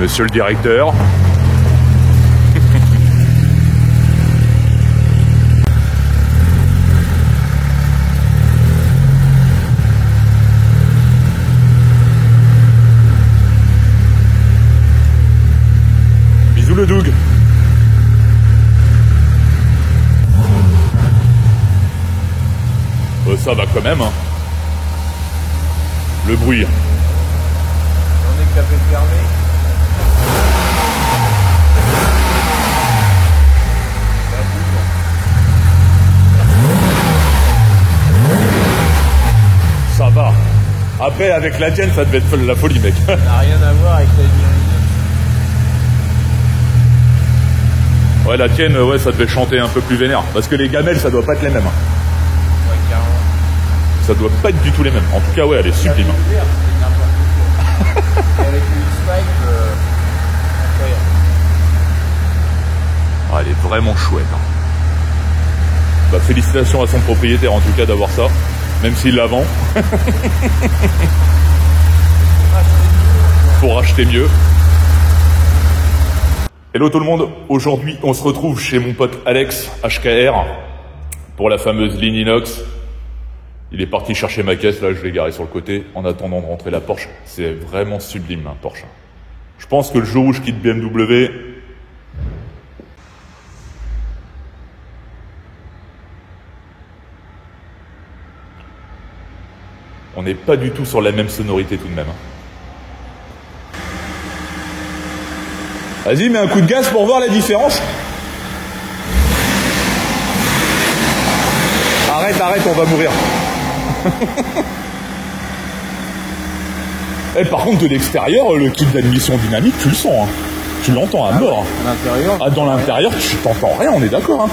Monsieur le directeur. Bisous le Doug. Ça va quand même, hein. Le bruit. On est capé fermé. Ça va. Après, avec la tienne, ça devait être la folie, mec. Ça n'a rien à voir avec la dynamique. Ouais, la tienne, ouais, ça devait chanter un peu plus vénère. Parce que les gamelles, ça doit pas être les mêmes. Ouais, carrément. Ça doit pas être du tout les mêmes. En tout cas, ouais, elle est sublime. Avec le X-Five, incroyable. Ah, elle est vraiment chouette. Hein. Bah, félicitations à son propriétaire, en tout cas, d'avoir ça. Même s'il la vend. Pour acheter mieux. Hello tout le monde. Aujourd'hui, on se retrouve chez mon pote Alex, HKR, pour la fameuse ligne inox. Il est parti chercher ma caisse, là je l'ai garée sur le côté en attendant de rentrer la Porsche. C'est vraiment sublime un Porsche. Je pense que le jour où je quitte BMW, on n'est pas du tout sur la même sonorité tout de même. Vas-y, mets un coup de gaz pour voir la différence. Arrête, on va mourir. Et par contre, de l'extérieur, le kit d'admission dynamique, tu le sens. Hein. Tu l'entends à mort. À l'intérieur. Ah, dans l'intérieur, tu t'entends rien, on est d'accord. Hein.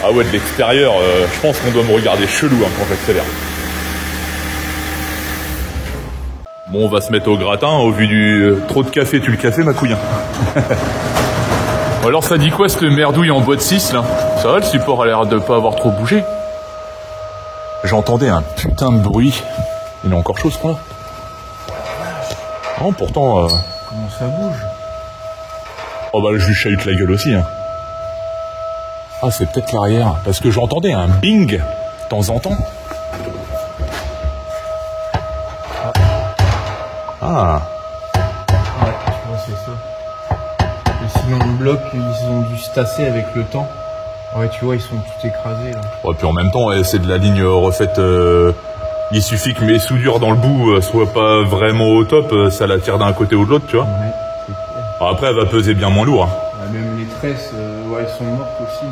Ah ouais, de l'extérieur, je pense qu'on doit me regarder chelou hein, quand j'accélère. Bon, on va se mettre au gratin, au vu du... trop de café, tu le café, ma couille. Alors ça dit quoi cette merdouille en boîte 6 là? Ça va, le support a l'air de pas avoir trop bougé. J'entendais un putain de bruit. Il est encore chaud ce point. Non, pourtant... Comment ça bouge? Oh bah je lui chahute la gueule aussi. Hein. Ah c'est peut-être l'arrière. Parce que j'entendais un bing de temps en temps. Ah. Ouais, je vois c'est ça. Les ciments de bloc, ils ont dû se tasser avec le temps. Ouais, tu vois, ils sont tout écrasés là. Ouais, puis en même temps, ouais, c'est de la ligne refaite. Il suffit que mes soudures dans le bout soient pas vraiment au top, ça la tire d'un côté ou de l'autre, tu vois. Ouais, c'est clair. Alors après, elle va peser bien moins lourd. Hein. Ouais, même les tresses, ouais, elles sont mortes aussi.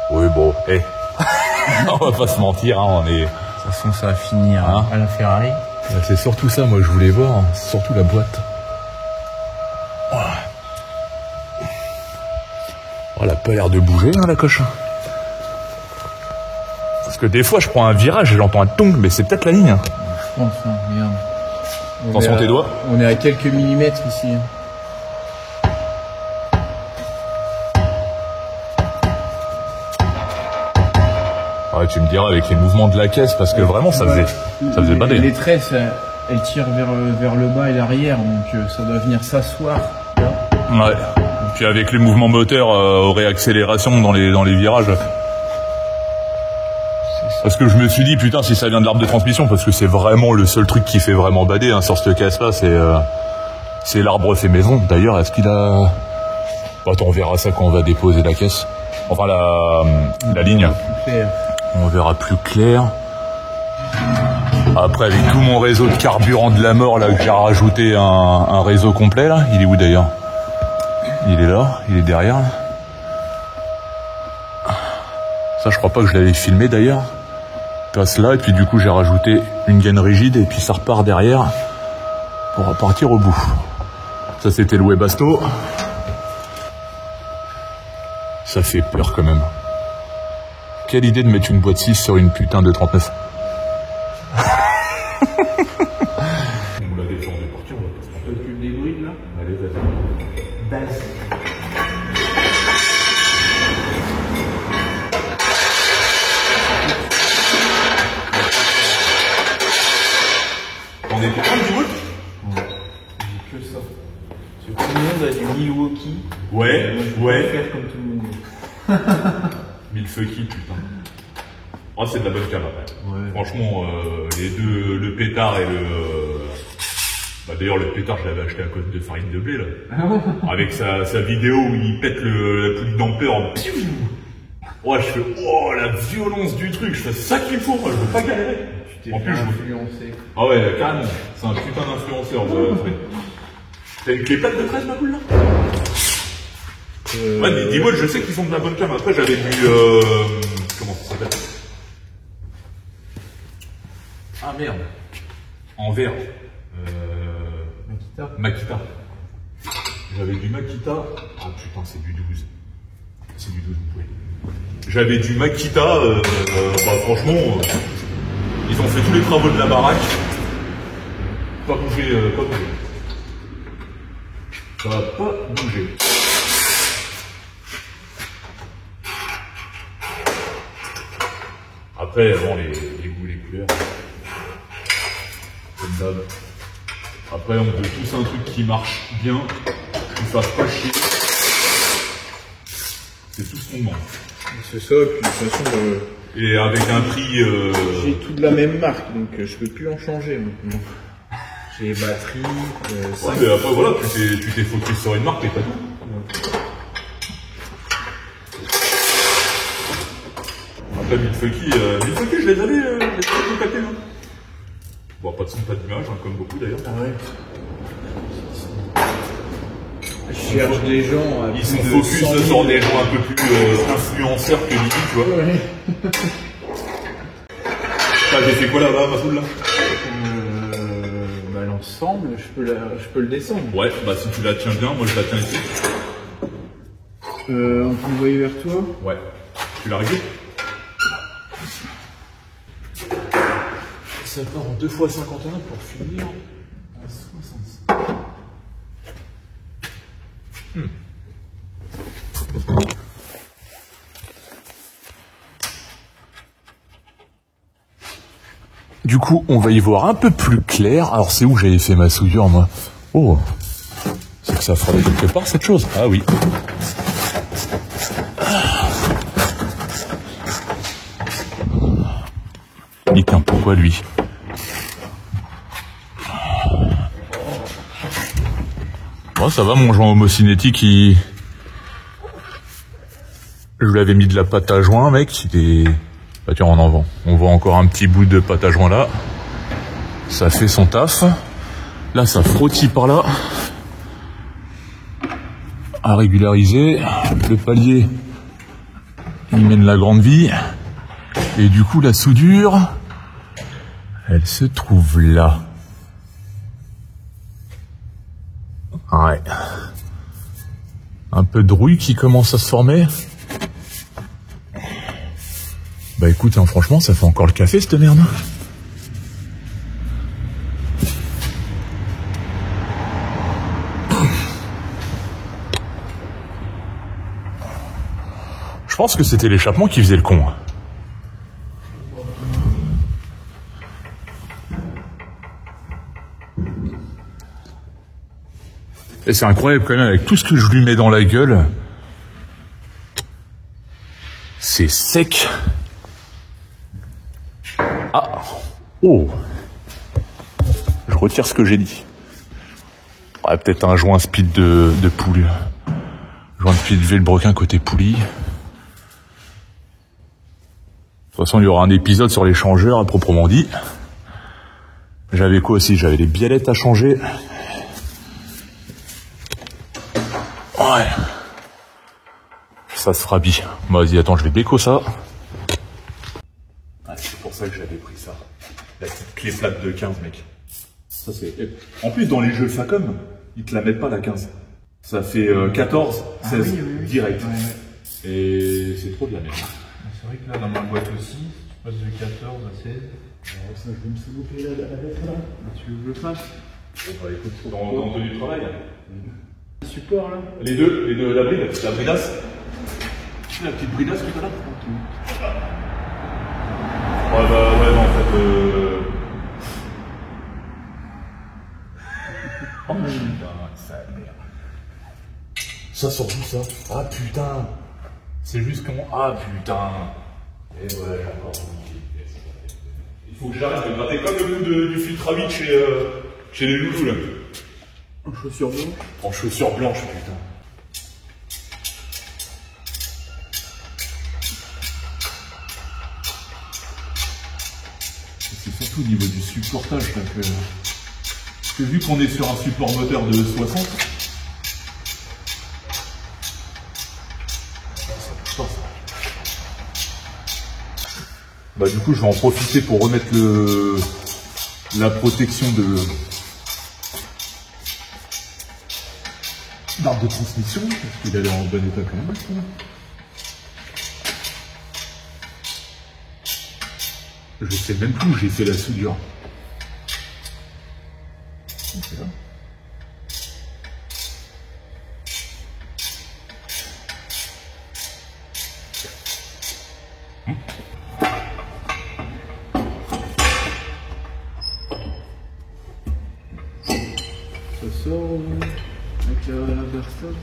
Oui, bon, hé. On va pas se mentir, hein, on est... De toute façon, ça va finir hein, à la Ferrari. C'est surtout ça, moi, je voulais voir. Hein. C'est surtout la boîte. Oh, elle a pas l'air de bouger, hein, la coche. Parce que des fois, je prends un virage et j'entends un tong, mais c'est peut-être la ligne. Hein. Je pense, hein, regarde. Attention tes doigts. On est à quelques millimètres ici. Hein. Ouais, tu me diras avec les mouvements de la caisse, parce que vraiment, ça faisait bader. Les tresses, elles tirent vers le bas et l'arrière, donc ça doit venir s'asseoir. Ouais. Puis avec les mouvements moteurs aux réaccélérations dans les virages. Parce que je me suis dit, putain, si ça vient de l'arbre de transmission, parce que c'est vraiment le seul truc qui fait vraiment bader hein, sur cette caisse-là, c'est l'arbre fait maison. D'ailleurs, est-ce qu'il a... Attends, on verra ça quand on va déposer la caisse. Enfin, la ligne. On verra plus clair. Après, avec tout mon réseau de carburant de la mort, là, que j'ai rajouté un réseau complet, là. Il est où, d'ailleurs? Il est là, il est derrière, là. Ça, je crois pas que je l'avais filmé, d'ailleurs. Passe là, et puis du coup, j'ai rajouté une gaine rigide, et puis ça repart derrière pour repartir au bout. Ça, c'était le Webasto. Ça fait peur, quand même. Quelle idée de mettre une boîte 6 sur une putain de 39. On l'a déjà de partir, on va pas se Tu t'occupes des brides là? Allez, vas-y. Base. Tout le monde a du Milwaukee. Ouais, Moi, je peux ouais. pas faire comme tout le monde. Milfucky, putain. Oh, c'est de la bonne cam après. Ouais. Franchement, les deux, le pétard et le. Bah, d'ailleurs, le pétard, je l'avais acheté à cause de farine de blé, là. Avec sa vidéo où il pète la poulie d'ampère en piou. Ouais, je fais, oh, la violence du truc, je fais ça qu'il faut, moi, je veux pas galérer. Tu t'es En plus, je influencé. Ah ouais, carrément. C'est un putain d'influenceur, Fred. T'as une clé plate de 13, ma boule, là? Ouais, dis-moi, je sais qu'ils font de la bonne cam. Après, j'avais du, comment ça s'appelle? Ah, merde. En verre. Makita. J'avais du Makita. Ah putain, c'est du 12. C'est du 12, vous pouvez. J'avais du Makita, bah franchement, ils ont fait tous les travaux de la baraque. Pas bouger, pas bouger. Ça va pas bouger. Après, bon, les goûts, les couleurs. Comme d'hab. Après, on veut tous un truc qui marche bien, qui ne fasse pas chier. C'est tout ce qu'on demande. C'est ça, et puis de toute façon, et avec un prix. j'ai tout de la même marque, donc je peux plus en changer maintenant. J'ai batterie, Ouais, mais après, voilà, tu t'es focus sur une marque et pas tout. Après, Milfucky, je les avais contactés, hein. Bon, pas de son, pas d'image, hein, comme beaucoup d'ailleurs. Ah ouais. Je cherche des gens à Ils sont focus sur des gens un peu plus influenceurs que Lily, tu vois. Ouais. J'ai fait quoi là-bas, ma poule là? Bah, l'ensemble, je peux le descendre. Ouais, bah si tu la tiens bien, moi je la tiens ici. On peut envoyer vers toi? Ouais. Tu l'as réglé? Ça part en 2 x 51 pour finir à 65. Du coup, on va y voir un peu plus clair. Alors, c'est où j'avais fait ma soudure, moi? Oh, c'est que ça fera quelque part cette chose. Ah oui. Niquin, pourquoi lui? Bon, ça va, mon joint homocinétique, je lui avais mis de la pâte à joint, mec. Bah tiens, on voit encore un petit bout de pâte à joint là. Ça fait son taf. Là, ça frottille par là. À régulariser. Le palier, il mène la grande vie. Et du coup, la soudure, elle se trouve là. Ouais. Un peu de rouille qui commence à se former. Bah écoute, hein, franchement, ça fait encore le café cette merde. Je pense que c'était l'échappement qui faisait le con. Et c'est incroyable quand même, avec tout ce que je lui mets dans la gueule, c'est sec. Ah, oh, je retire ce que j'ai dit. Ouais, peut-être un joint speed de poulie. Joint speed Villebrequin côté poulie. De toute façon, il y aura un épisode sur les changeurs à proprement dit. J'avais quoi aussi? J'avais les biellettes à changer. Ouais. Ça se fera bien. Vas-y, attends, je vais béco ça. Ah, c'est pour ça que j'avais pris ça. La petite clé plate de 15, mec. Ça, c'est... En plus, dans les jeux Facom, ils te la mettent pas, la 15. Ça fait 14, 16, oui. Direct. Ouais. Et c'est trop bien, mec. C'est vrai que là, dans ma boîte aussi, tu passes de 14 à 16. Alors, ça, je vais me soulouper la lettre là. Tu veux que je le fasse? Bon, bah, écoute, dans du travail. Le support là? Les deux, la bride, la bridasse. La petite bridasse que t'as là. Ouais, bah, ouais, non, en fait, Oh, putain, ça merde. Ça sort d'où ça? Ah putain. C'est juste comment... Ah putain. Et ouais, encore. Il faut que j'arrête de gratter comme le bout du filtre à vide chez les loulous là. En chaussures blanches. En chaussures blanches, putain. C'est surtout au niveau du supportage là, que vu qu'on est sur un support moteur de 60, ça bouge pas ça. Bah du coup je vais en profiter pour remettre la protection d'arbre de transmission, parce qu'il a l'air en bon état quand même. Je sais même plus où j'ai fait la soudure. C'est là. Ça sort avec la Berstone.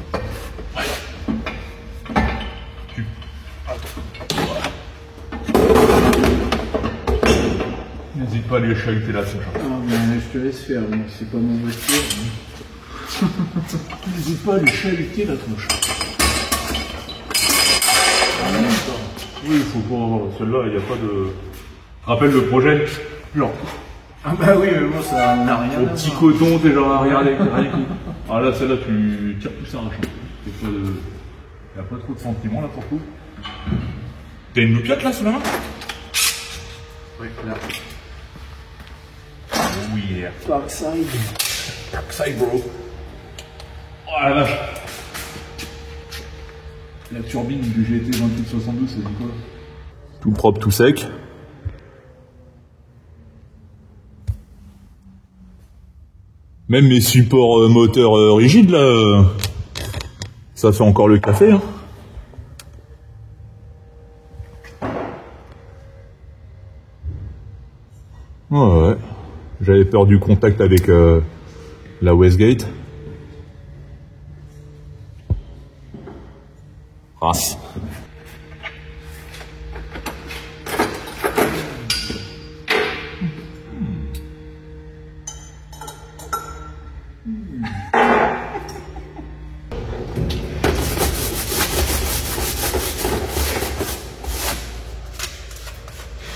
N'hésite pas à aller chahuter là, Sacha. Ah ben je te laisse faire, donc c'est pas mon voiture. N'hésite pas à aller chahuter la tronche. Oui, il faut pas. Celle-là, il n'y a pas de. Rappelle le projet. Genre. Ah bah oui, mais moi ça n'a rien. Au petit coton, t'es genre à regarder. Ah là, celle-là, tu tires plus ça un champ. Il n'y a pas trop de sentiments là pour tout. T'as une loupiote là sous la main? Oui, là. Oh yeah. Parkside. Parkside, bro. Oh la vache. La turbine du GT 2872, ça dit quoi? Tout propre, tout sec. Même mes supports moteurs rigides là, ça fait encore le café. Hein. Ouais. J'avais peur du contact avec la Westgate. Race.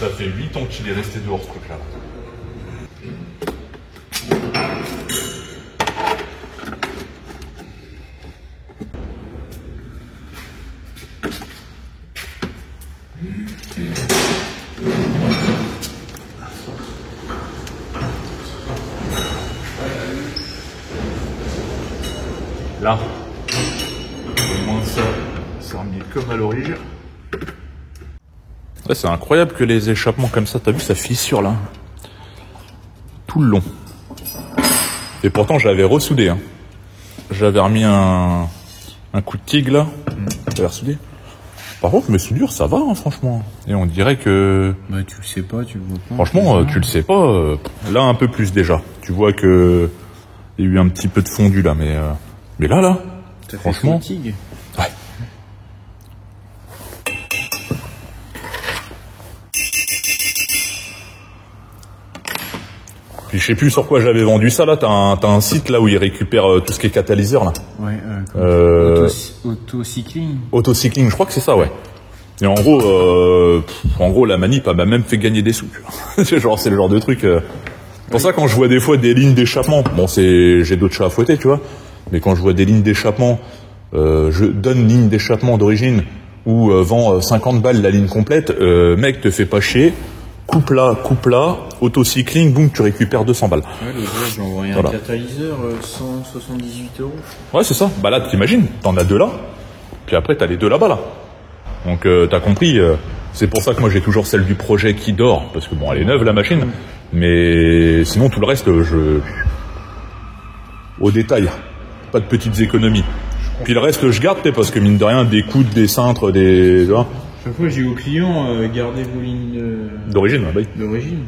Ça fait 8 ans qu'il est resté dehors ce truc là. Là, au moins ça remis comme à l'origine. Ouais, c'est incroyable que les échappements comme ça, t'as vu, ça fissure là. Tout le long. Et pourtant, j'avais ressoudé. Hein. J'avais remis un coup de tigre là. J'avais ressoudé. Par contre, mes soudures, ça va, hein, franchement. Et on dirait que... Bah tu le sais pas, tu le vois pas. Franchement, tu le sais pas. Là, un peu plus déjà. Tu vois que... Il y a eu un petit peu de fondu là, mais là, franchement... Fatigue. Ouais. Puis je sais plus sur quoi j'avais vendu ça là. T'as un site là où ils récupèrent tout ce qui est catalyseur là. Ouais. Autocycling. Autocycling, je crois que c'est ça, ouais. Et en gros, la manip m'a même fait gagner des sous. C'est le genre de truc. C'est pour ça quand je vois des fois des lignes d'échappement, bon j'ai d'autres chats à fouetter, tu vois. Mais quand je vois des lignes d'échappement, je donne ligne d'échappement d'origine ou vends 50 balles la ligne complète, mec, te fais pas chier. Coupe là, autocycling, boum, tu récupères 200 balles. Ouais, le jour, j'ai envoyé un catalyseur, 178 €. Ouais, c'est ça. Bah là, t'imagines, t'en as deux là, puis après, t'as les deux là-bas, là. Donc, t'as compris, c'est pour ça que moi, j'ai toujours celle du projet qui dort, parce que bon, elle est neuve, la machine, mais sinon, tout le reste, au détail, pas de petites économies. Puis le reste, je garde, parce que mine de rien, des coudes, des cintres, des... Tu vois. Chaque fois, j'ai aux clients, gardez vos lignes d'origine. Bah oui. D'origine.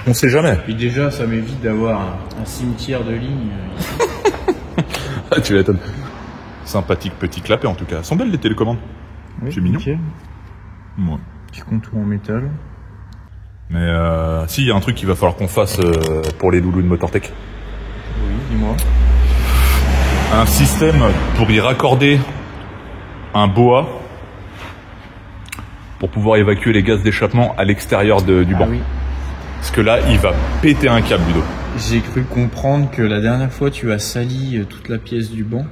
On sait jamais. Et déjà, ça m'évite d'avoir un cimetière de lignes. Ah, tu m'étonnes. Sympathique petit clapet en tout cas. Elles sont belles les télécommandes. Oui, c'est mignon. nickel. Ouais. Petit contour en métal. Mais si, il y a un truc qu'il va falloir qu'on fasse pour les loulous de Motortech. Oui, dis-moi. Un système pour y raccorder un boa pour pouvoir évacuer les gaz d'échappement à l'extérieur du banc. Oui. Parce que là, il va péter un câble, Ludo. J'ai cru comprendre que la dernière fois, tu as sali toute la pièce du banc.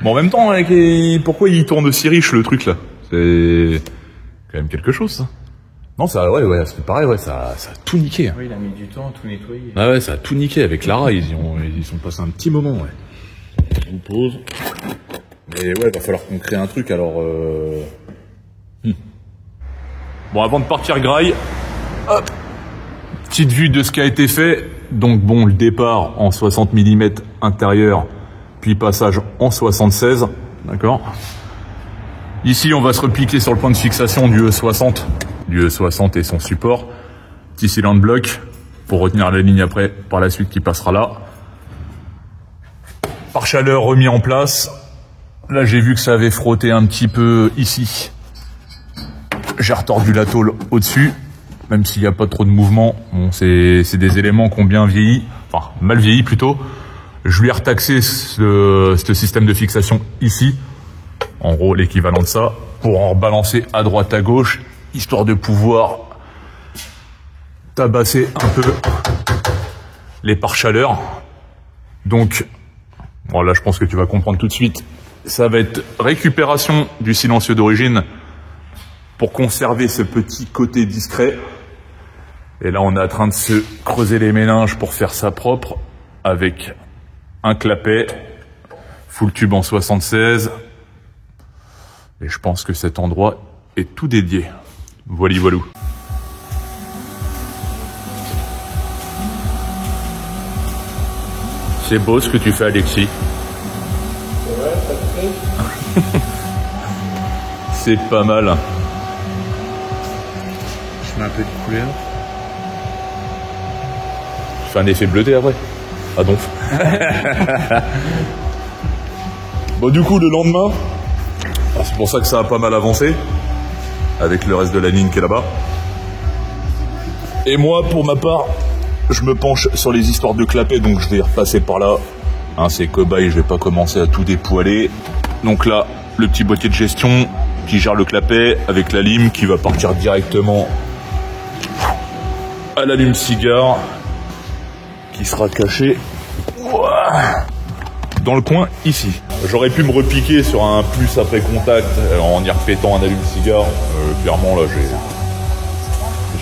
Bon, en même temps, pourquoi il tourne aussi riche, le truc, là? C'est quand même quelque chose, ça. Non, ça, ouais, c'est pareil, ouais, ça a tout niqué. Hein. Oui, il a mis du temps à tout nettoyer. Ah ouais, ça a tout niqué avec Lara, ils sont passés un petit moment, ouais. On pose. Mais ouais, va falloir qu'on crée un truc, alors Bon, avant de partir graille, hop, petite vue de ce qui a été fait. Donc bon, le départ en 60 mm intérieur, puis passage en 76, d'accord. Ici, on va se repliquer sur le point de fixation du E60. Du E60 et son support. Petit cylindre bloc pour retenir la ligne après, par la suite qui passera là. Pare-chaleur remis en place. Là, j'ai vu que ça avait frotté un petit peu ici. J'ai retordu la tôle au-dessus, même s'il n'y a pas trop de mouvement. Bon, c'est des éléments qui ont bien vieilli, enfin mal vieilli plutôt. Je lui ai retaxé ce système de fixation ici. En gros, l'équivalent de ça, pour en rebalancer à droite à gauche, histoire de pouvoir tabasser un peu les pare-chaleurs. Donc, bon là je pense que tu vas comprendre tout de suite, ça va être récupération du silencieux d'origine pour conserver ce petit côté discret. Et là on est en train de se creuser les méninges pour faire ça propre avec un clapet, full tube en 76. Et je pense que cet endroit est tout dédié. Voili voilou. C'est beau ce que tu fais, Alexis. C'est vrai, ça te plaît? C'est pas mal. Je mets un peu de couleur. Je fais un effet bleuté après. Ah donc. Bon, du coup, le lendemain, c'est pour ça que ça a pas mal avancé, avec le reste de la ligne qui est là-bas. Et moi, pour ma part, je me penche sur les histoires de clapet, donc je vais repasser par là. Hein, c'est cobaye, je vais pas commencer à tout dépoiler. Donc là, le petit boîtier de gestion qui gère le clapet avec la lime qui va partir directement à l'allume-cigare qui sera caché dans le coin ici. J'aurais pu me repiquer sur un plus après contact en y repétant un allume-cigare. Clairement là,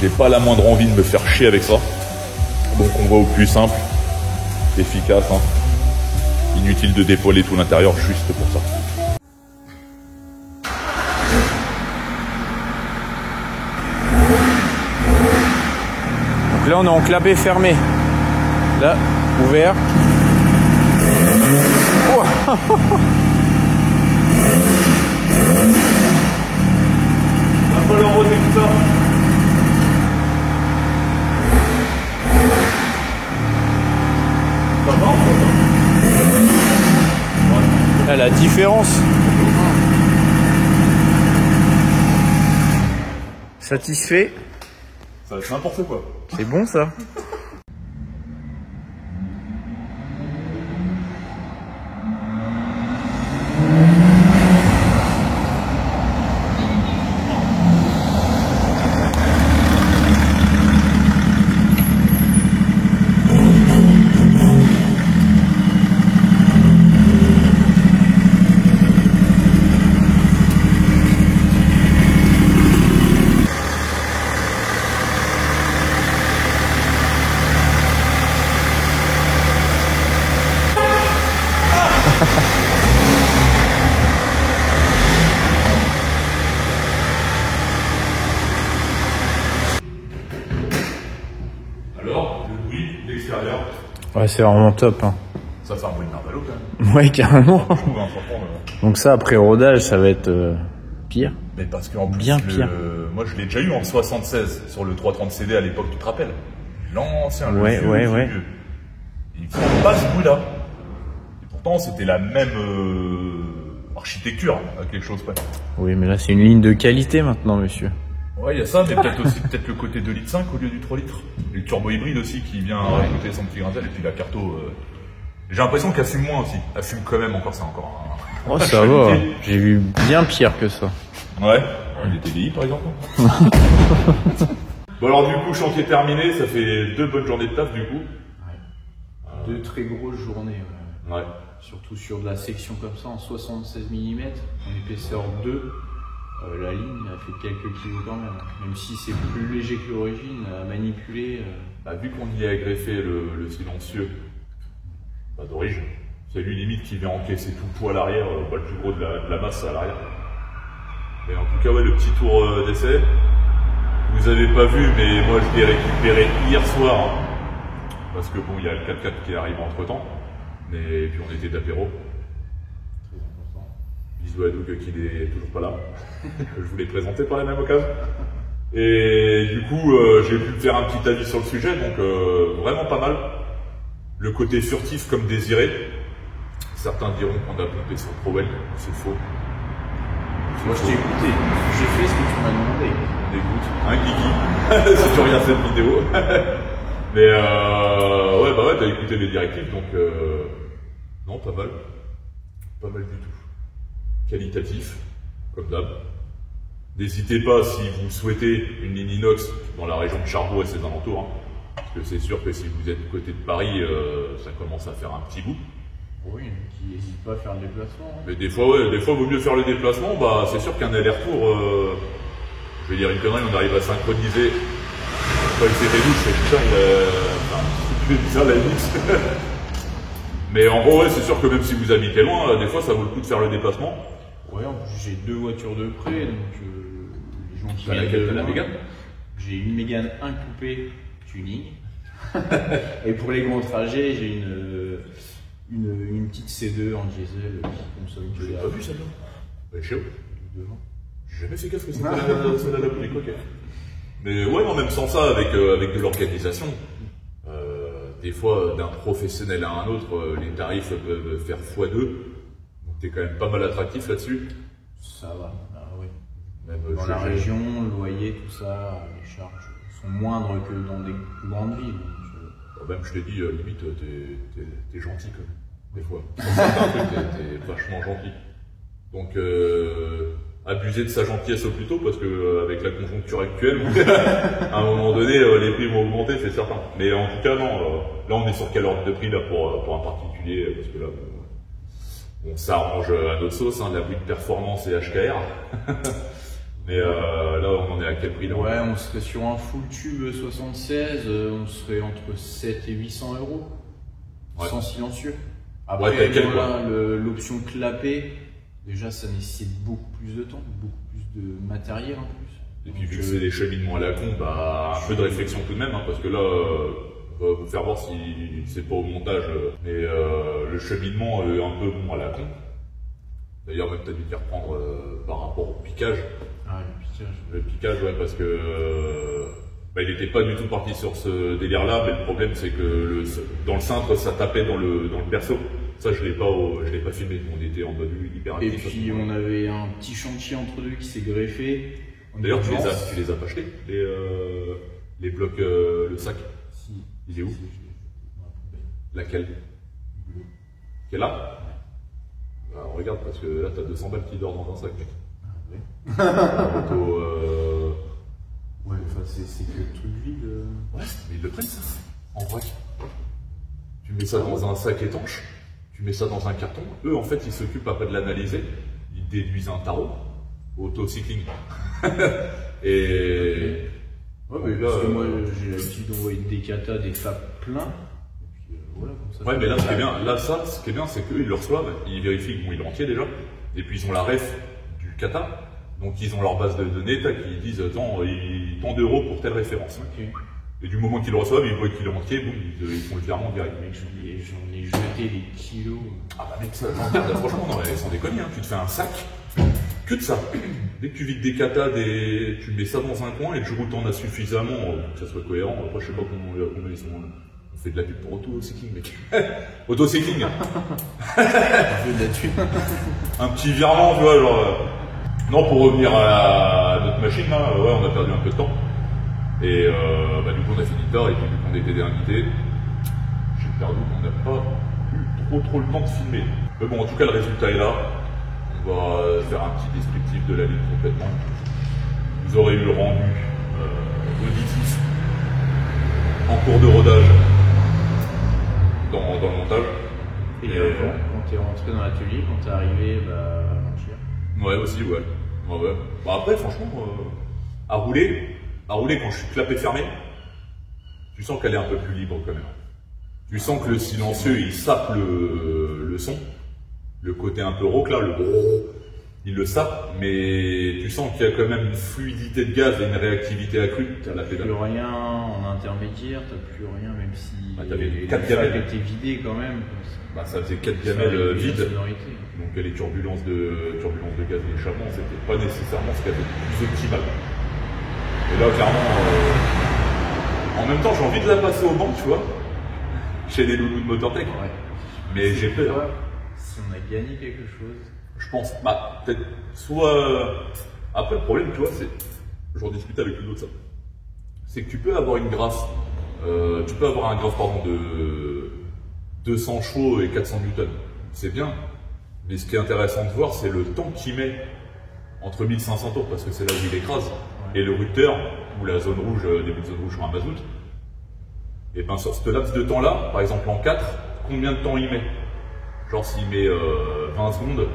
j'ai pas la moindre envie de me faire chier avec ça. Donc on va au plus simple, efficace. Hein. Inutile de dépoiler tout l'intérieur juste pour ça. Donc là on est en clapet fermé. Là, ouvert. Oh. Va falloir roder tout ça. Là, la différence. Satisfait. Ça va être n'importe quoi. C'est bon ça. Alors, le bruit d'extérieur, Ouais, c'est vraiment top. Hein. ça fait un bruit de narvalo quand même. Ouais, carrément. Je trouve, hein, franchement, Donc ça, après rodage, ça va être pire. Mais parce qu'en plus, Bien pire. Moi je l'ai déjà eu en 76 sur le 330 CD à l'époque, tu te rappelles? L'ancien, Ouais, le vieux, ouais, le ouais. vieux. Il fait pas ce bruit-là. Et pourtant c'était la même architecture, à quelque chose près. Oui, mais là c'est une ligne de qualité maintenant, monsieur. Ouais, il y a ça, mais peut-être aussi le côté 2,5 litres au lieu du 3 litres. Et le turbo hybride aussi qui vient rajouter son petit grain, et puis la Carto. J'ai l'impression qu'elle fume moins aussi. Elle fume quand même encore, c'est encore un... Oh, ça va. J'ai vu bien pire que ça. Ouais. Les TDI par exemple. Bon alors du coup, chantier terminé, ça fait 2 bonnes journées de taf du coup. Ouais. 2 très grosses journées. Ouais. Surtout sur de la section comme ça en 76 mm, en épaisseur 2. La ligne a fait quelques kilos quand même. Même si c'est plus léger que l'origine, à manipuler. Vu qu'on y a greffé le silencieux d'origine, c'est lui limite qui vient encaisser tout le poids à l'arrière, pas le plus gros de la masse à l'arrière. Mais en tout cas, ouais, le petit tour d'essai, vous avez pas vu, mais moi je l'ai récupéré hier soir. Hein, parce que bon, il y a le 4x4 qui arrive entre temps. Mais puis on était d'apéro. Très important. Bisous à Doug qui n'est toujours pas là. Je vous l'ai présenté par la même occasion. Et du coup, j'ai pu faire un petit avis sur le sujet, donc vraiment pas mal. Le côté furtif comme désiré. Certains diront qu'on a pompé sur Crowell, c'est faux. Moi je t'ai écouté, j'ai fait ce que tu m'as demandé. Écoute, un kiki, si tu regardes cette vidéo. Mais ouais, t'as écouté les directives, donc non, pas mal. Pas mal du tout. Qualitatif, comme d'hab. N'hésitez pas, si vous souhaitez une ligne inox dans la région de Charbois et ses alentours, hein, parce que c'est sûr que si vous êtes côté de Paris, ça commence à faire un petit bout. Oui, qui n'hésite pas à faire le déplacement. Hein. Mais des fois, vaut mieux faire le déplacement. Bah, c'est sûr qu'un aller-retour, je vais dire une connerie, on arrive à synchroniser. Quand il fait des douches, c'est putain, il est bizarre la limite. Mais en gros, ouais, c'est sûr que même si vous habitez loin, des fois, ça vaut le coup de faire le déplacement. Ouais, en plus, j'ai 2 voitures de près, donc les gens qui viennent de la Mégane. J'ai une Mégane 1 coupé tuning. Et pour les grands trajets, j'ai une petite C2 en diesel qui consomme que j'ai pas vu celle-là. Elle est chez vous. J'ai jamais fait gaffe que c'était celle-là la plus coquette. Mais ouais, non, même sans ça, avec de l'organisation, des fois, d'un professionnel à un autre, les tarifs peuvent faire x2. Donc t'es quand même pas mal attractif là-dessus. Ça va, oui. Même dans la région, le loyer, tout ça, les charges sont moindres que dans des grandes villes. Même je t'ai dit, limite, t'es gentil quand même, des fois. T'es vachement gentil. Donc, abuser de sa gentillesse au plus tôt, parce que avec la conjoncture actuelle, à un moment donné, les prix vont augmenter, c'est certain. Mais en tout cas, non, là on est sur quel ordre de prix là pour un particulier, parce que là, on s'arrange à notre sauce, hein, la boîte de performance et HKR. Mais là, on en est à quel prix là? Ouais, on serait sur un full tube 76, on serait entre 7 et 800 euros, ouais. Sans silencieux. Après, l'option clapet, déjà ça nécessite beaucoup plus de temps, beaucoup plus de matériel en plus. Et puis vu que c'est des cheminements à la con, bah, un peu de réflexion tout de même, hein, parce que là, on va vous faire voir si c'est pas au montage, mais le cheminement est un peu bon à la con. D'ailleurs, même t'as dû t'y reprendre par rapport au piquage. Ah, le piquage. Le piquage, ouais, parce que il n'était pas du tout parti sur ce délire-là, mais le problème c'est que dans le cintre, ça tapait dans le berceau. Ça, je l'ai pas filmé. On était en mode hyperactif. Et puis on avait un petit chantier entre deux qui s'est greffé. D'ailleurs, tu les as pas achetés, les blocs, le sac. Si. Il est où? Laquelle? Qui est là? Alors, regarde, parce que là, t'as 200 balles qui dorment dans un sac, mec. Ouais, enfin, c'est que le truc vide. Ouais, mais ils le prennent, ça, en vrai. Tu mets ça dans un sac étanche, tu mets ça dans un carton. Eux, en fait, ils s'occupent après de l'analyser. Ils déduisent un tarot, auto-cycling. Et. Ouais, mais parce que moi, j'ai l'habitude d'envoyer des katas, des FAP pleins. Voilà, comme ça. Ouais, mais là, ce qui est bien, c'est qu'eux, ils le reçoivent, ils vérifient qu'il est entier déjà, et puis ils ont la ref du kata, donc ils ont leur base de données, qui disent tant d'euros pour telle référence. Okay. Et du moment qu'ils le reçoivent, ils voient qu'il est entier, boum, ils font le virement direct. Mec, j'en ai jeté des kilos. Ah bah mec, ça, franchement, non, sans déconner, hein, tu te fais un sac, que de ça. Dès que tu vides des katas, tu mets ça dans un coin, et le jour où t'en as suffisamment, que ça soit cohérent, après je sais pas comment ils sont On fait de la pub pour auto-cycling, mec. Auto-cycling. Un petit virement, tu vois, genre. Non, pour revenir à notre machine, là, ouais, on a perdu un peu de temps. Et du coup, on a fini tard, et puis vu qu'on était des invités, j'ai perdu, on n'a pas eu trop le temps de filmer. Mais bon, en tout cas, le résultat est là. On va faire un petit descriptif de la ligne complètement. Vous aurez eu le rendu auditif en cours de rodage dans le montage. Et quand t'es rentré dans l'atelier, quand t'es arrivé à blanchir. Ouais, aussi, ouais. Bah après, franchement, à rouler quand je suis clapet fermé, tu sens qu'elle est un peu plus libre quand même. Tu sens que le silencieux, il sape le son. Le côté un peu rauque là, le brrr, il le sape, mais tu sens qu'il y a quand même une fluidité de gaz et une réactivité accrue. T'as plus rien en intermédiaire, t'as plus rien, même si t'avais 4 gamelles étaient vidées quand même. Ça faisait 4 gamelles vides, donc les turbulences de gaz d'échappement, c'était pas nécessairement ce qu'il y avait de plus optimal. Et là, clairement, en même temps, j'ai envie de la passer au banc, tu vois, chez les loulous de Motortech. Ouais. Mais j'ai peur. Si on a gagné quelque chose. Je pense, peut-être, soit. Après, le problème, tu vois, c'est. J'en discutais avec une autre, ça. C'est que tu peux avoir une grâce. Tu peux avoir un graphe, de 200 chevaux et 400 newtons. C'est bien. Mais ce qui est intéressant de voir, c'est le temps qu'il met entre 1500 tours, parce que c'est là où il écrase. Et le rupteur, ou la zone rouge, début de zone rouge sur un mazout. Et bien, sur ce laps de temps-là, par exemple en 4, combien de temps il met? Genre s'il met 20 secondes,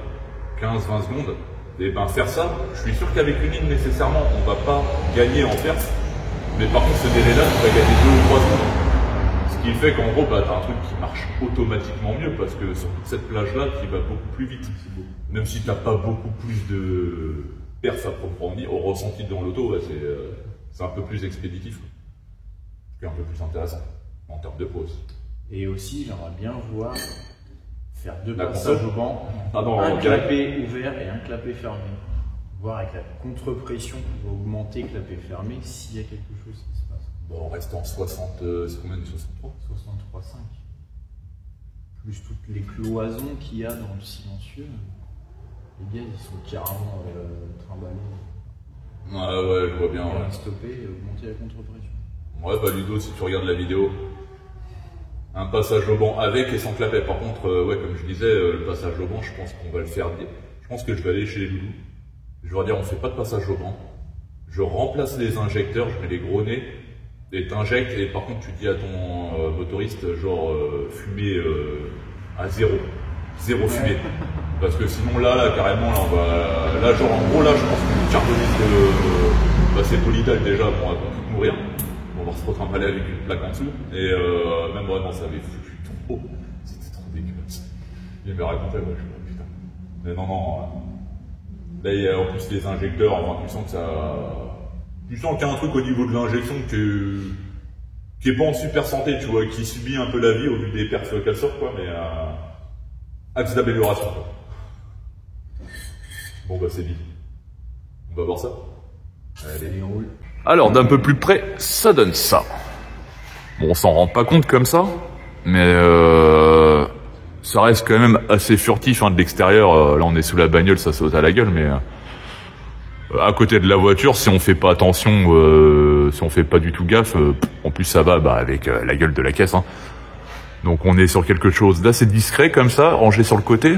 15-20 secondes, et ben faire ça, je suis sûr qu'avec une ligne nécessairement, on va pas gagner en perf, mais par contre ce délai-là, tu vas gagner 2 ou 3 secondes. Ce qui fait qu'en gros, tu as un truc qui marche automatiquement mieux, parce que sur toute cette plage-là, tu vas beaucoup plus vite. Même si tu n'as pas beaucoup plus de perf à proprement dire, au ressenti dans l'auto, ouais, c'est un peu plus expéditif. C'est un peu plus intéressant en termes de pause. Et aussi, j'aimerais bien voir faire 2 passages au banc, un clapet ouvert et un clapet fermé. Voir avec la contre-pression qui va augmenter clapet fermé s'il y a quelque chose qui se passe. Bon, on reste en 60, c'est combien de 63 63,5. Plus toutes les cloisons qu'il y a dans le silencieux, les gars ils sont carrément trimballés. Ouais, je vois bien. On va stopper et augmenter la contre-pression. Ouais, Ludo, si tu regardes la vidéo, un passage au banc avec et sans clapet. Par contre, comme je disais, le passage au banc, je pense qu'on va le faire. Je pense que je vais aller chez les loulous. Je vais leur dire, on fait pas de passage au banc. Je remplace les injecteurs, je mets les gros nez et t'injectes. Et par contre, tu dis à ton motoriste, genre, fumer à zéro fumée. Parce que sinon, là, carrément, là, on va. Là, genre, en gros, là, je pense que le carboniste, c'est polydal déjà, bon, on va tout mourir. On va se retrimballer avec une plaque en dessous. Et même vraiment, ça avait foutu trop. C'était trop dégueulasse. Il me racontait, moi, je me dis, putain. Mais non. Là, il y a en plus les injecteurs, enfin, tu sens que ça. Tu sens qu'il y a un truc au niveau de l'injection qui est pas en super santé, tu vois, qui subit un peu la vie au vu des perfs qu'elle sort, quoi, mais axe d'amélioration, quoi. Bon, c'est dit. On va voir ça. Allez, on roule. Alors, d'un peu plus près, ça donne ça. Bon, on s'en rend pas compte comme ça, mais ça reste quand même assez furtif de l'extérieur. Là, on est sous la bagnole, ça saute à la gueule, mais à côté de la voiture, si on fait pas attention, si on fait pas du tout gaffe, en plus ça va avec la gueule de la caisse. Donc on est sur quelque chose d'assez discret comme ça, rangé sur le côté.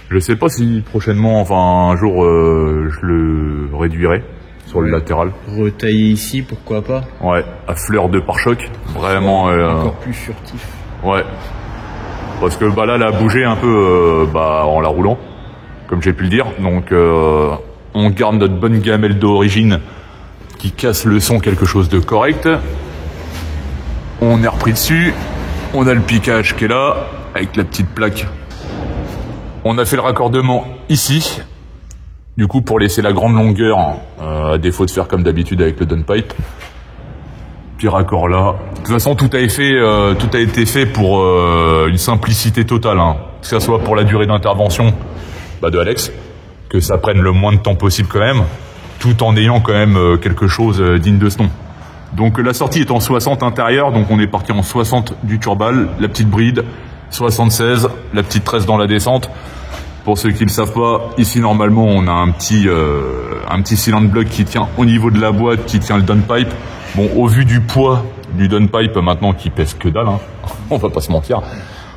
Je sais pas si prochainement, enfin un jour, je le réduirai. Sur le latéral. Retailler ici, pourquoi pas? Ouais, à fleur de pare-choc. Vraiment. Encore plus furtif. Ouais. Parce que là, elle a bougé un peu en la roulant, comme j'ai pu le dire. Donc, on garde notre bonne gamelle d'origine qui casse le son, quelque chose de correct. On est repris dessus. On a le piquage qui est là, avec la petite plaque. On a fait le raccordement ici. Du coup, pour laisser la grande longueur, à défaut de faire comme d'habitude avec le downpipe. Puis raccord là. De toute façon, tout a été fait pour une simplicité totale. Que ce soit pour la durée d'intervention de Alex, que ça prenne le moins de temps possible quand même, tout en ayant quand même quelque chose digne de ce nom. Donc la sortie est en 60 intérieur, donc on est parti en 60 du turbal, la petite bride, 76, la petite tresse dans la descente. Pour ceux qui ne le savent pas, ici normalement on a un petit cylinder block qui tient au niveau de la boîte, qui tient le downpipe. Bon, au vu du poids du downpipe maintenant qui pèse que dalle, hein, on va pas se mentir.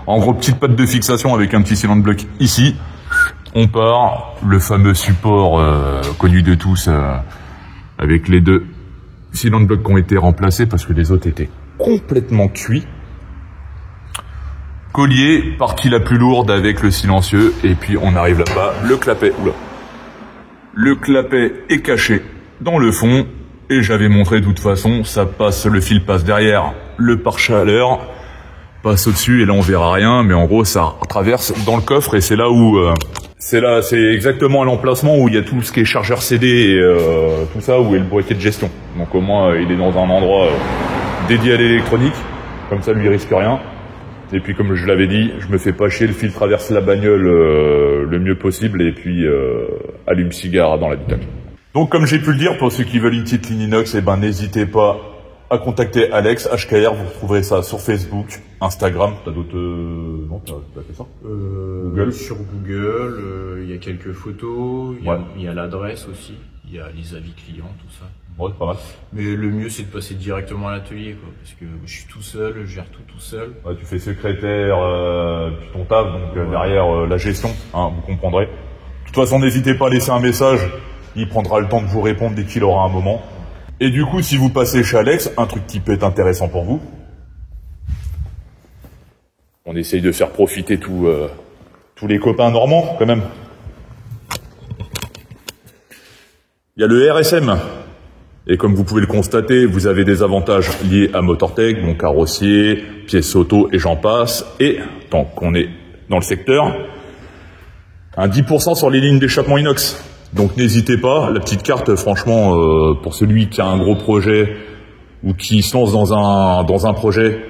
En gros, petite patte de fixation avec un petit cylinder block ici. On part, le fameux support connu de tous avec les deux cylinder blocks qui ont été remplacés parce que les autres étaient complètement cuits. Collier, partie la plus lourde avec le silencieux, et puis on arrive là-bas, le clapet, oula. Le clapet est caché dans le fond, et j'avais montré de toute façon, ça passe, le fil passe derrière le pare-chaleur, passe au-dessus, et là on verra rien, mais en gros ça traverse dans le coffre, et c'est là où, c'est exactement à l'emplacement où il y a tout ce qui est chargeur CD et tout ça, où est le boîtier de gestion. Donc au moins il est dans un endroit dédié à l'électronique, comme ça lui il risque rien. Et puis comme je l'avais dit, je me fais pas chier, le fil traverse la bagnole le mieux possible et puis allume cigare dans l'habitacle. Donc comme j'ai pu le dire, pour ceux qui veulent une petite ligne inox, eh ben n'hésitez pas à contacter Alex, HKR, vous retrouverez ça sur Facebook, Instagram, t'as d'autres... Non, t'as fait ça Google. Sur Google, il y a quelques photos, il y a l'adresse aussi, il y a les avis clients, tout ça. Ouais, pas mal. Mais le mieux c'est de passer directement à l'atelier, quoi, parce que je suis tout seul, je gère tout seul. Ouais, tu fais secrétaire, puis ton taf, donc derrière la gestion, hein, vous comprendrez. De toute façon, n'hésitez pas à laisser un message, il prendra le temps de vous répondre dès qu'il aura un moment. Et du coup, si vous passez chez Alex, un truc qui peut être intéressant pour vous, on essaye de faire profiter tous les copains normands, quand même. Il y a le RSM. Et comme vous pouvez le constater, vous avez des avantages liés à Motortech, donc carrossier, pièces auto et j'en passe. Et, tant qu'on est dans le secteur, un 10% sur les lignes d'échappement inox. Donc n'hésitez pas, la petite carte, franchement, pour celui qui a un gros projet ou qui se lance dans un projet,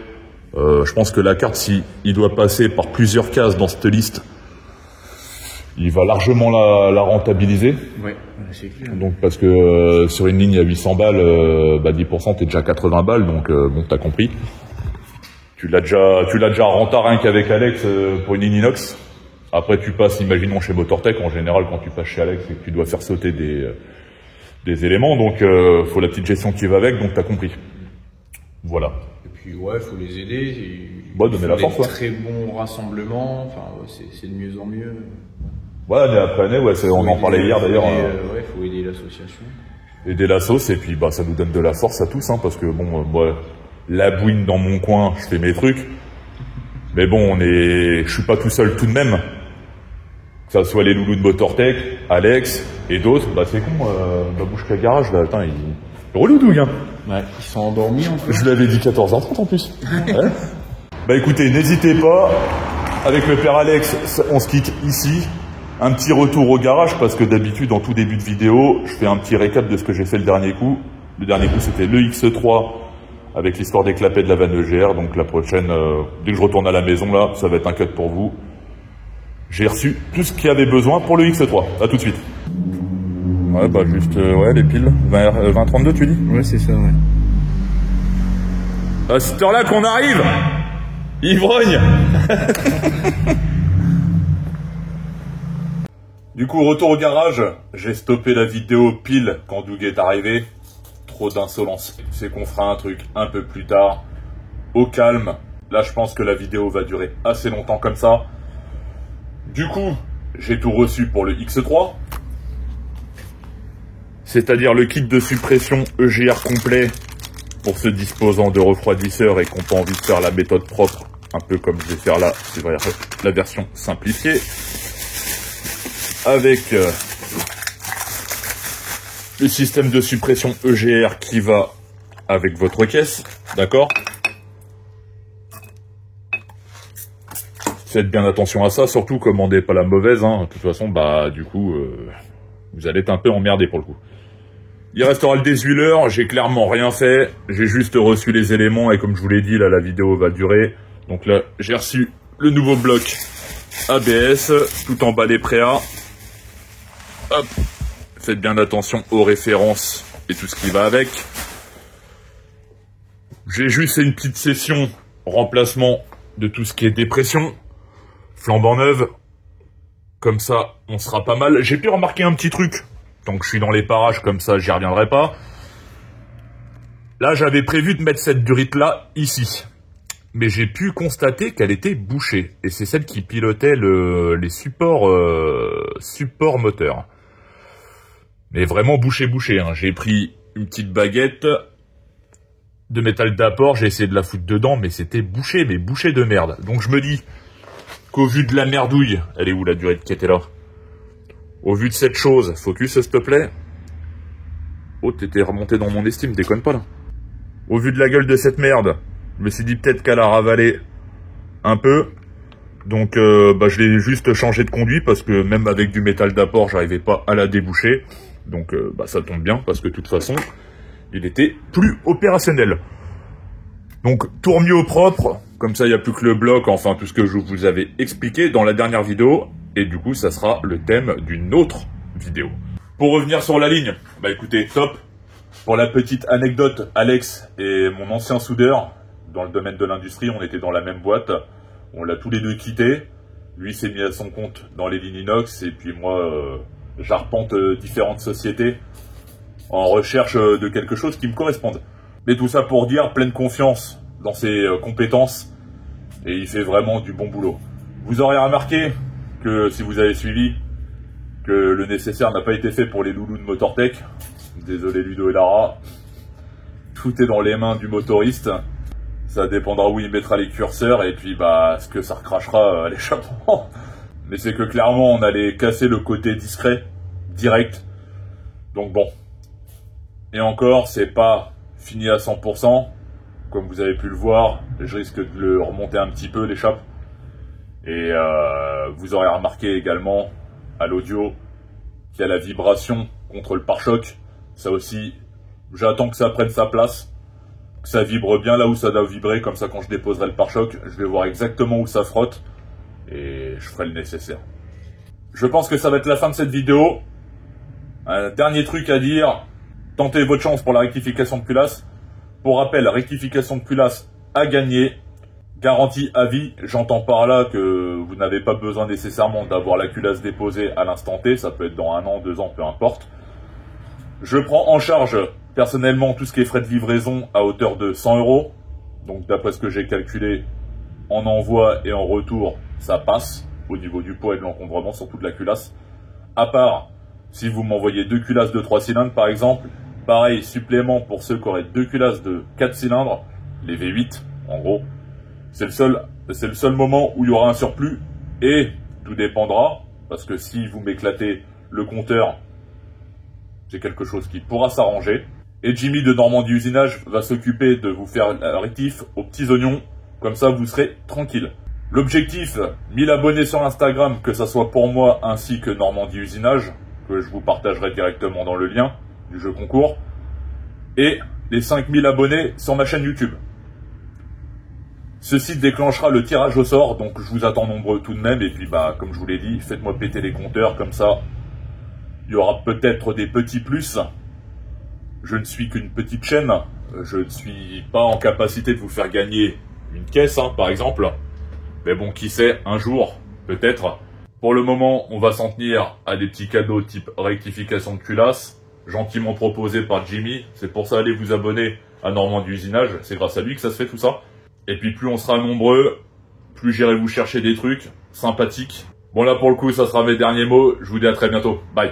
je pense que la carte, si il doit passer par plusieurs cases dans cette liste, il va largement la rentabiliser. Ouais, c'est clair. Donc parce que sur une ligne à 800 balles, 10% t'es déjà à 80 balles, donc bon, t'as compris. Tu l'as déjà rentable rien qu'avec Alex pour une ligne inox. Après tu passes, imaginons chez Motortech, en général quand tu passes chez Alex, c'est que tu dois faire sauter des éléments, donc faut la petite gestion qui va avec, donc t'as compris. Voilà. Et puis ouais, faut les aider. Donner la force. Très bons rassemblements, enfin c'est de mieux en mieux. Ouais, mais après année, on en parlait hier d'ailleurs. Ouais, faut aider l'association. Aider l'asso, et puis ça nous donne de la force à tous, hein, parce que bon, moi, la bouine dans mon coin, je fais mes trucs. Mais bon, je suis pas tout seul tout de même. Que ça soit les loulous de Motortech, Alex et d'autres, c'est con, Babouche qu'à garage, là, attends, il relou Doug, hein. Ouais, ils sont endormis encore. Je lui avais dit 14h30 en plus. Ouais. Écoutez, n'hésitez pas, avec le père Alex, on se quitte ici. Un petit retour au garage, parce que d'habitude, en tout début de vidéo, je fais un petit récap de ce que j'ai fait le dernier coup. Le dernier coup, c'était le X3, avec l'histoire des clapets de la vanne EGR. Donc la prochaine, dès que je retourne à la maison, là, ça va être un cut pour vous. J'ai reçu tout ce qu'il y avait besoin pour le X3. À tout de suite. Ouais, juste, les piles. 20-32, tu dis? Ouais, c'est ça, ouais. À cette heure-là qu'on arrive! Ivrogne! Du coup, retour au garage, j'ai stoppé la vidéo pile quand Doug est arrivé. Trop d'insolence. C'est qu'on fera un truc un peu plus tard, au calme. Là, je pense que la vidéo va durer assez longtemps comme ça. Du coup, j'ai tout reçu pour le X3. C'est-à-dire le kit de suppression EGR complet pour ceux disposant de refroidisseurs et qui n'ont pas envie de faire la méthode propre, un peu comme je vais faire là, c'est la version simplifiée. Avec le système de suppression EGR qui va avec votre caisse, d'accord? Faites bien attention à ça, surtout commandez pas la mauvaise, hein. De toute façon, du coup, vous allez être un peu emmerdé pour le coup. Il restera le déshuileur, j'ai clairement rien fait, j'ai juste reçu les éléments et comme je vous l'ai dit, là la vidéo va durer. Donc là, j'ai reçu le nouveau bloc ABS, tout emballé préa. Hop, faites bien attention aux références et tout ce qui va avec. J'ai juste fait une petite session remplacement de tout ce qui est dépression, flambant neuve. Comme ça, on sera pas mal. J'ai pu remarquer un petit truc. Tant que je suis dans les parages, comme ça, j'y reviendrai pas. Là, j'avais prévu de mettre cette durite-là ici. Mais j'ai pu constater qu'elle était bouchée. Et c'est celle qui pilotait les supports moteurs. Mais vraiment bouché. Hein. J'ai pris une petite baguette de métal d'apport, j'ai essayé de la foutre dedans, mais c'était bouché, mais bouché de merde. Donc je me dis qu'au vu de la merdouille, elle est où la durite qui était là? Au vu de cette chose, focus s'il te plaît. Oh, t'étais remonté dans mon estime, déconne pas là. Au vu de la gueule de cette merde, je me suis dit peut-être qu'elle a ravalé un peu. Donc je l'ai juste changé de conduit parce que même avec du métal d'apport, j'arrivais pas à la déboucher. Donc ça tombe bien parce que de toute façon, il était plus opérationnel. Donc tout remis au propre, comme ça il n'y a plus que le bloc, enfin tout ce que je vous avais expliqué dans la dernière vidéo. Et du coup ça sera le thème d'une autre vidéo. Pour revenir sur la ligne, bah écoutez, top. Pour la petite anecdote, Alex est mon ancien soudeur dans le domaine de l'industrie, on était dans la même boîte. On l'a tous les deux quitté. Lui s'est mis à son compte dans les lignes inox et puis moi j'arpente différentes sociétés en recherche de quelque chose qui me corresponde. Mais tout ça pour dire pleine confiance dans ses compétences et il fait vraiment du bon boulot. Vous aurez remarqué que si vous avez suivi que le nécessaire n'a pas été fait pour les loulous de Motortech. Désolé Ludo et Lara. Tout est dans les mains du motoriste. Ça dépendra où il mettra les curseurs et puis ce que ça recrachera à l'échappement. Mais c'est que clairement on allait casser le côté discret, direct. Donc bon. Et encore, c'est pas fini à 100%. Comme vous avez pu le voir, je risque de le remonter un petit peu, l'échappe. Et vous aurez remarqué également à l'audio qu'il y a la vibration contre le pare-choc. Ça aussi, j'attends que ça prenne sa place. Que ça vibre bien là où ça doit vibrer, comme ça quand je déposerai le pare-choc, je vais voir exactement où ça frotte et je ferai le nécessaire. Je pense que ça va être la fin de cette vidéo. Un dernier truc à dire, tentez votre chance pour la rectification de culasse. Pour rappel, rectification de culasse à gagner, garantie à vie. J'entends par là que vous n'avez pas besoin nécessairement d'avoir la culasse déposée à l'instant T, ça peut être dans 1 an, 2 ans, peu importe. Je prends en charge personnellement tout ce qui est frais de livraison à hauteur de 100 €. Donc d'après ce que j'ai calculé, en envoi et en retour, ça passe au niveau du poids et de l'encombrement, surtout de la culasse. À part si vous m'envoyez 2 culasses de 3 cylindres par exemple, pareil, supplément pour ceux qui auraient 2 culasses de 4 cylindres, les V8 en gros. C'est le seul moment où il y aura un surplus et tout dépendra, parce que si vous m'éclatez le compteur, c'est quelque chose qui pourra s'arranger. Et Jimmy de Normandie Usinage va s'occuper de vous faire la rectif aux petits oignons, comme ça vous serez tranquille. L'objectif, 1000 abonnés sur Instagram, que ça soit pour moi ainsi que Normandie Usinage, que je vous partagerai directement dans le lien du jeu concours, et les 5000 abonnés sur ma chaîne YouTube. Ceci déclenchera le tirage au sort, donc je vous attends nombreux tout de même, et puis comme je vous l'ai dit, faites-moi péter les compteurs, comme ça il y aura peut-être des petits plus. Je ne suis qu'une petite chaîne, je ne suis pas en capacité de vous faire gagner une caisse, par exemple. Mais bon, qui sait, un jour, peut-être. Pour le moment, on va s'en tenir à des petits cadeaux type rectification de culasse, gentiment proposé par Jimmy. C'est pour ça, allez vous abonner à Normandie Usinage, c'est grâce à lui que ça se fait tout ça. Et puis plus on sera nombreux, plus j'irai vous chercher des trucs sympathiques. Bon là pour le coup, ça sera mes derniers mots, je vous dis à très bientôt, bye.